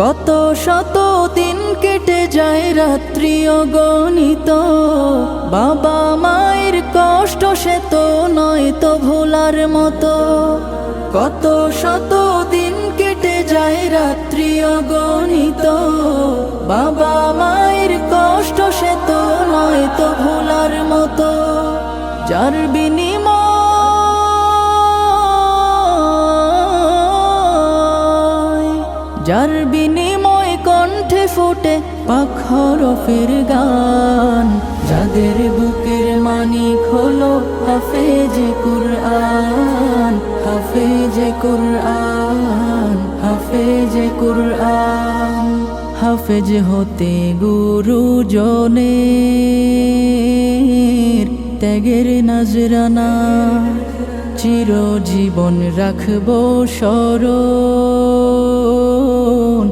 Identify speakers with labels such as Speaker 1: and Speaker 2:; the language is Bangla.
Speaker 1: কত শত দিন কেটে যায় রাত্রি অগণিত, বাবা মায়ের কষ্ট সে তো নয় তো ভোলার মতো। কত শত দিন কেটে যায় রাত্রি অগণিত, বাবা মায়ের কষ্ট সে তো নয় তো ভোলার মতো। যার বিনিময় কণ্ঠে ফোটে পাক হরফের গান, যাদের বুকের মানিক হলো হাফেজে কুরআন, হাফেজে কুরআন, হাফেজে কুরআন। হাফেজ হতে গুরুজনের ত্যাগের নজরানা চিরজীবন রাখবো স্মরণ।